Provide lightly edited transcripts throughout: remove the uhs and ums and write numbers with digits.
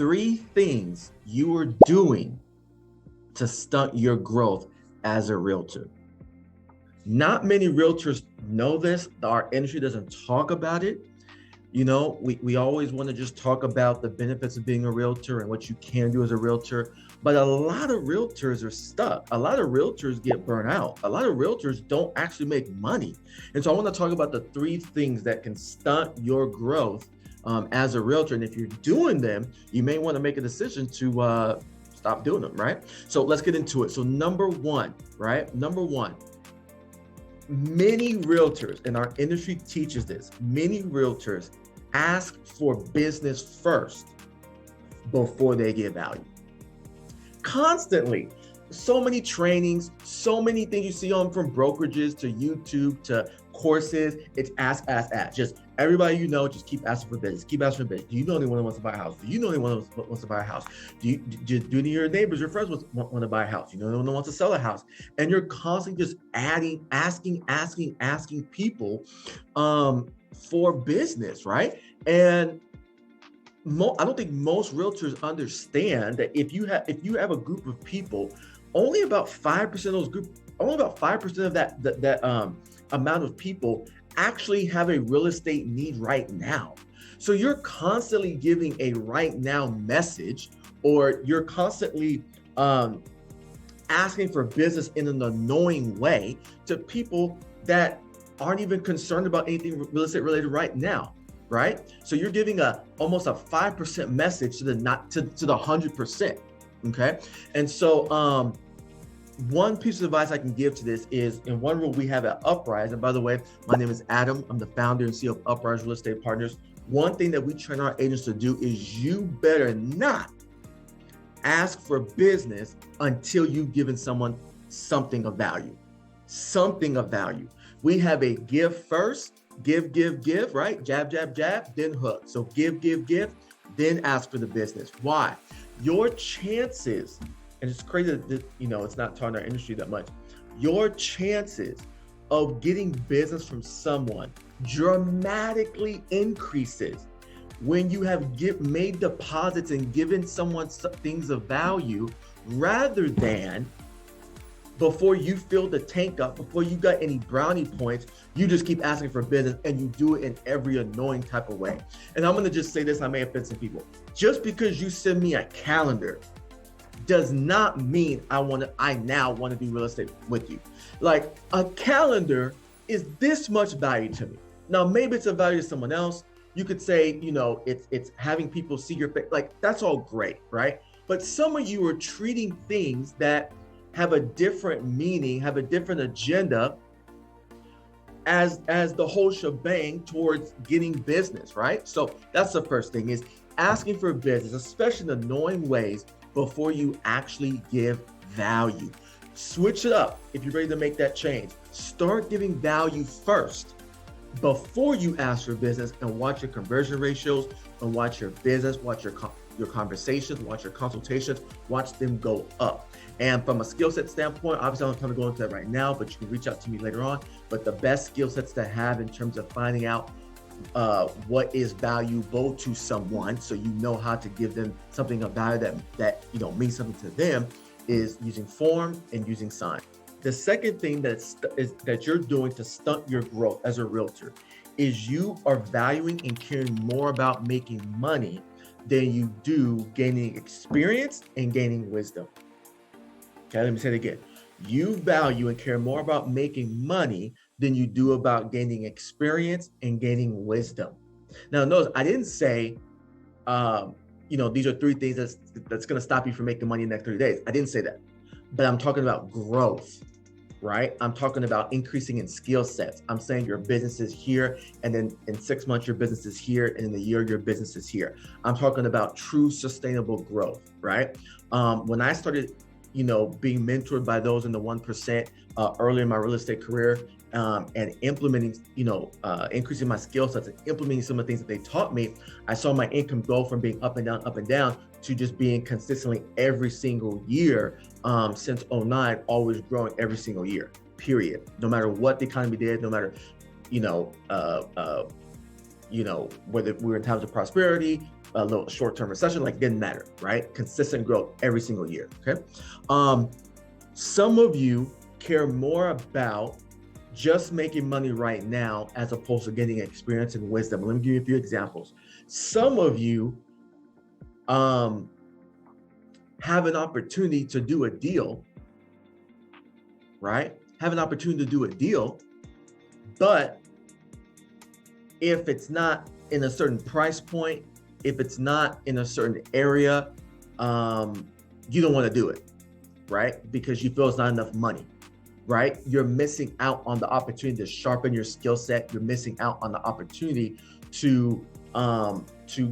3 things you are doing to stunt your growth as a realtor. Not many realtors know this. Our industry doesn't talk about it. You know, we always want to just talk about the benefits of being a realtor and what you can do as a realtor. But a lot of realtors are stuck. A lot of realtors get burnt out. A lot of realtors don't actually make money. And so I want to talk about the 3 things that can stunt your growth as a realtor. And if you're doing them, you may want to make a decision to stop doing them, right? So let's get into it. So number one, right? Number one, many realtors, and our industry teaches this, many realtors ask for business first before they get value. Constantly. So many trainings, so many things you see on from brokerages to YouTube to courses. It's ask, ask, ask. Just everybody you know, just keep asking for business. Keep asking for business. Do you know anyone who wants to buy a house? Do you know anyone who wants to buy a house? Do any of your neighbors, your friends want to buy a house? You know anyone who wants to sell a house? And you're constantly just asking people for business, right? And I don't think most realtors understand that if you have a group of people, only about 5% of those group, only about 5% of that amount of people actually have a real estate need right now. So you're constantly giving a right now message, or you're constantly asking for business in an annoying way to people that aren't even concerned about anything real estate related right now. Right? So you're giving almost a 5% message to the 100%. Okay. And so one piece of advice I can give to this is, in one rule we have at Uprise, and by the way, my name is Adam. I'm the founder and CEO of Uprise Real Estate Partners. One thing that we train our agents to do is you better not ask for business until you've given someone something of value. Something of value. We have a give first, give, right? Jab, jab, jab, then hook. So give, then ask for the business. Why? Your chances, and it's crazy that, it's not taught in our industry that much, your chances of getting business from someone dramatically increases when you have made deposits and given someone things of value, rather than before you fill the tank up, before you got any brownie points, you just keep asking for business, and you do it in every annoying type of way. And I'm going to just say this, I may offend some people. Just because you send me a calendar does not mean I now want to do real estate with you. Like, a calendar is this much value to me. Now, maybe it's a value to someone else. You could say, it's having people see your face. Like, that's all great, right? But some of you are treating things that have a different meaning, have a different agenda as the whole shebang towards getting business, right? So that's the first thing, is asking for business, especially in annoying ways, before you actually give value. Switch it up if you're ready to make that change. Start giving value first before you ask for business, and watch your conversion ratios, and watch your business, watch your conversations, watch your consultations, watch them go up. And from a skill set standpoint, obviously I'm not going to go into that right now, but you can reach out to me later on. But the best skill sets to have in terms of finding out what is valuable to someone, so you know how to give them something of value that means something to them, is using form and using sign. The second thing that you're doing to stunt your growth as a realtor is you are valuing and caring more about making money than you do gaining experience and gaining wisdom. Okay, let me say it again. You value and care more about making money than you do about gaining experience and gaining wisdom. Now, notice I didn't say, these are 3 things that's going to stop you from making money in the next 30 days. I didn't say that, but I'm talking about growth, right? I'm talking about increasing in skill sets. I'm saying your business is here, and then in 6 months, your business is here, and in a year, your business is here. I'm talking about true sustainable growth, right? When I started being mentored by those in the 1% early in my real estate career, and implementing, increasing my skill sets and implementing some of the things that they taught me, I saw my income go from being up and down to just being consistently every single year since 2009, always growing every single year, period. No matter what the economy did, no matter, whether we were in times of prosperity, a little short-term recession, like didn't matter, right? Consistent growth every single year, okay? Some of you care more about just making money right now as opposed to getting experience and wisdom. Let me give you a few examples. Some of you have an opportunity to do a deal, right? Have an opportunity to do a deal, but if it's not in a certain price point, if it's not in a certain area, you don't want to do it, right? Because you feel it's not enough money, right? You're missing out on the opportunity to sharpen your skill set. You're missing out on the opportunity to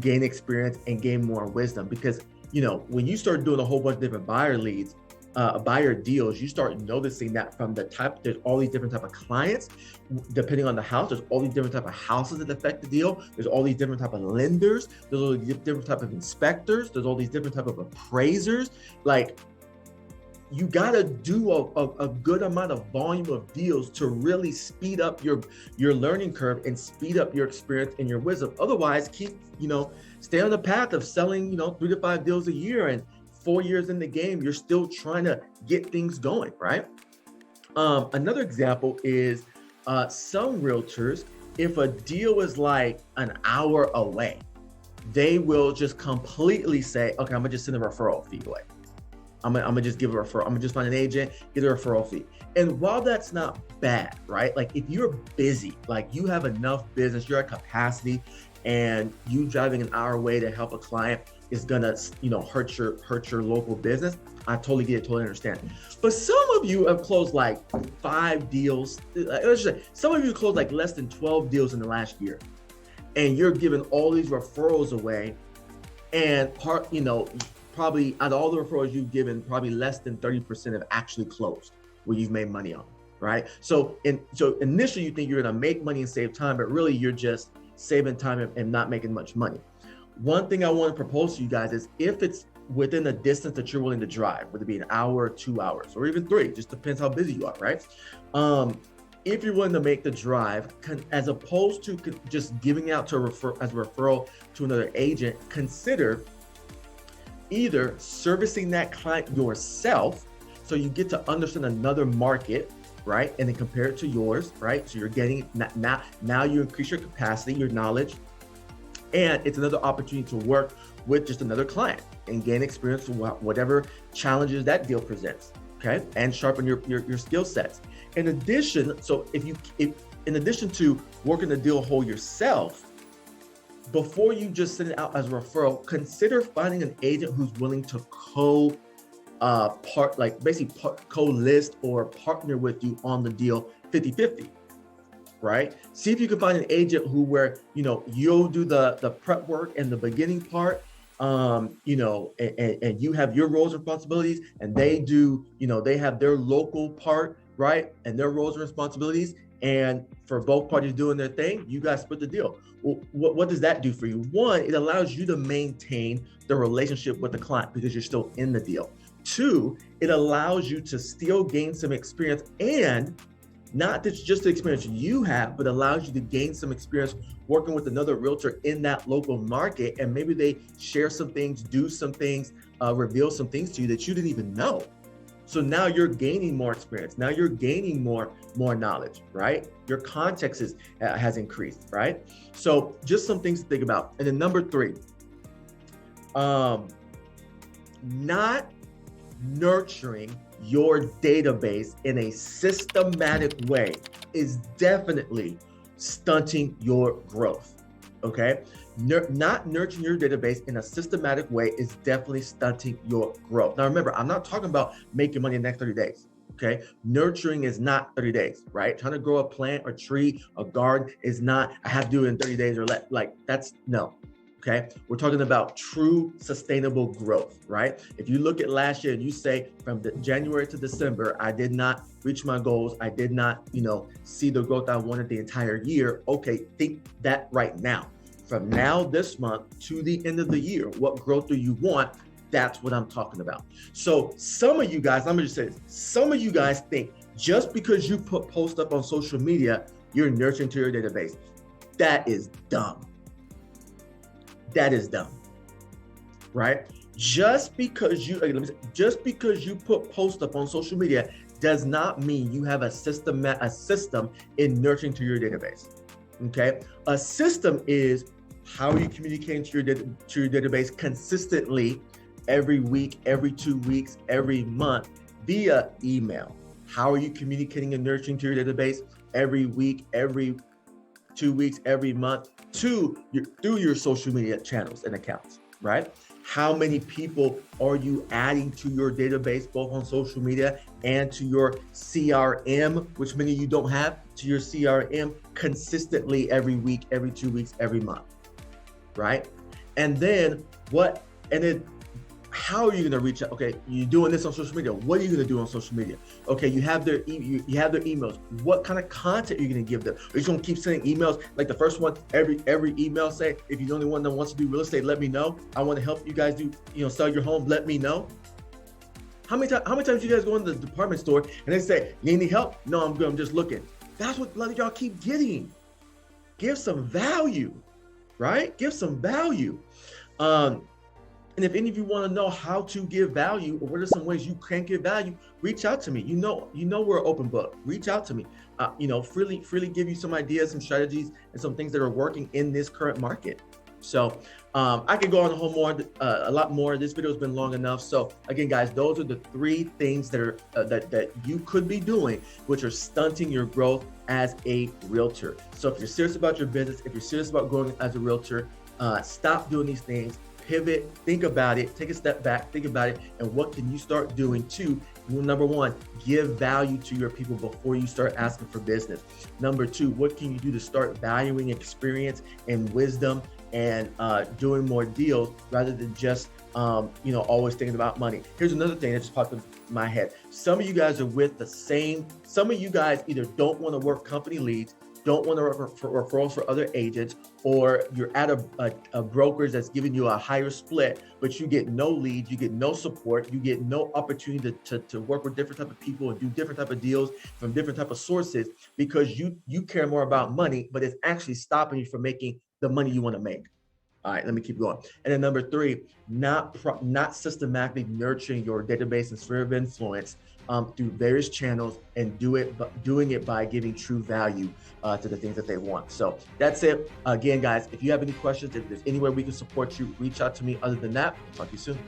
gain experience and gain more wisdom. Because, you know, when you start doing a whole bunch of different buyer leads, buyer deals, you start noticing that from the type, there's all these different type of clients, depending on the house, there's all these different type of houses that affect the deal. There's all these different type of lenders. There's all these different type of inspectors. There's all these different type of appraisers. Like, you got to do a good amount of volume of deals to really speed up your learning curve and speed up your experience and your wisdom. Otherwise, stay on the path of selling, 3 to 5 deals a year, and 4 years in the game, you're still trying to get things going, right? Another example is some realtors, if a deal is like an hour away, they will just completely say, okay, I'm gonna just send a referral fee away. I'm gonna just give a referral. I'm gonna just find an agent, get a referral fee. And while that's not bad, right? Like if you're busy, like you have enough business, you're at capacity, and you driving an hour away to help a client is gonna, hurt your local business. I totally get it, totally understand. But some of you have closed like 5 deals. Let's just say some of you closed like less than 12 deals in the last year, and you're giving all these referrals away, and probably out of all the referrals you've given, probably less than 30% have actually closed where you've made money on, right? So initially you think you're gonna make money and save time, but really you're just saving time and not making much money. One thing I want to propose to you guys is, if it's within a distance that you're willing to drive, whether it be an hour or 2 hours or even 3, just depends how busy you are, right? If you're willing to make the drive, as opposed to just giving out as a referral to another agent, consider either servicing that client yourself, so you get to understand another market, right? And then compare it to yours, right? So you're getting, now you increase your capacity, your knowledge, and it's another opportunity to work with just another client and gain experience with whatever challenges that deal presents, okay? And sharpen your skill sets. In addition, in addition to working the deal whole yourself, before you just send it out as a referral, consider finding an agent who's willing to co-list or partner with you on the deal 50-50, right? See if you can find an agent where you'll do the prep work and the beginning part, and you have your roles and responsibilities, and they do, they have their local part, right? And their roles and responsibilities. And for both parties doing their thing, you guys split the deal. Well, what does that do for you? One, it allows you to maintain the relationship with the client because you're still in the deal. 2, it allows you to still gain some experience, and not just the experience you have, but allows you to gain some experience working with another realtor in that local market. And maybe they share some things, do some things, reveal some things to you that you didn't even know. So now you're gaining more experience. Now you're gaining more knowledge, right? Your context has increased, right? So just some things to think about. And then number 3, not nurturing your database in a systematic way is definitely stunting your growth, okay? Not nurturing your database in a systematic way is definitely stunting your growth. Now remember, I'm not talking about making money in the next 30 days, okay? Nurturing is not 30 days, right? Trying to grow a plant or tree, a garden is not, I have to do it in 30 days or no. Okay, we're talking about true sustainable growth, right? If you look at last year and you say from January to December, I did not reach my goals, I did not, see the growth I wanted the entire year. Okay, think that right now. From now, this month to the end of the year, what growth do you want? That's what I'm talking about. So some of you guys, let me just say this, some of you guys think just because you post up on social media, you're nurturing to your database. That is dumb. That is dumb. right? Just because you, let me say, just because you put posts up on social media does not mean you have a system in nurturing to your database. Okay, a system is how are you communicating to your database consistently every week, every 2 weeks, every month via email. How are you communicating and nurturing to your database every week, every 2 weeks, every month through your social media channels and accounts, right? How many people are you adding to your database, both on social media and to your CRM, which many of you don't have, to your CRM consistently every week, every 2 weeks, every month, right? And then what, and then how are you going to reach out? Okay, you're doing this on social media. What are you going to do on social media? Okay, you have their you have their emails. What kind of content are you going to give them? Are you just going to keep sending emails like the first one? Every email say, if you're the only one that wants to do real estate, let me know. I want to help you guys do, sell your home. Let me know. How many times you guys go in the department store and they say, you need any help? No, I'm good. I'm just looking. That's what a lot of y'all keep getting. Give some value, right? Give some value. And if any of you want to know how to give value, or what are some ways you can give value, reach out to me. You know we're an open book. Reach out to me. Freely give you some ideas, some strategies, and some things that are working in this current market. So I could go on a lot more. This video has been long enough. So again, guys, those are the 3 things that are that you could be doing, which are stunting your growth as a realtor. So if you're serious about your business, if you're serious about growing as a realtor, stop doing these things. Pivot, think about it, take a step back, think about it, and what can you start doing to, number 1, give value to your people before you start asking for business. Number 2, what can you do to start valuing experience and wisdom and doing more deals rather than just always thinking about money. Here's another thing that just popped in my head. Some of you guys are some of you guys either don't want to work company leads, don't want to work for referrals for other agents, or you're at a brokerage that's giving you a higher split, but you get no leads, you get no support, you get no opportunity to work with different type of people and do different type of deals from different type of sources because you care more about money, but it's actually stopping you from making the money you want to make. All right, let me keep going. And then number 3, not systematically nurturing your database and sphere of influence through various channels, and doing it by giving true value to the things that they want. So that's it. Again, guys, if you have any questions, if there's any way we can support you, reach out to me. Other than that, I'll talk to you soon.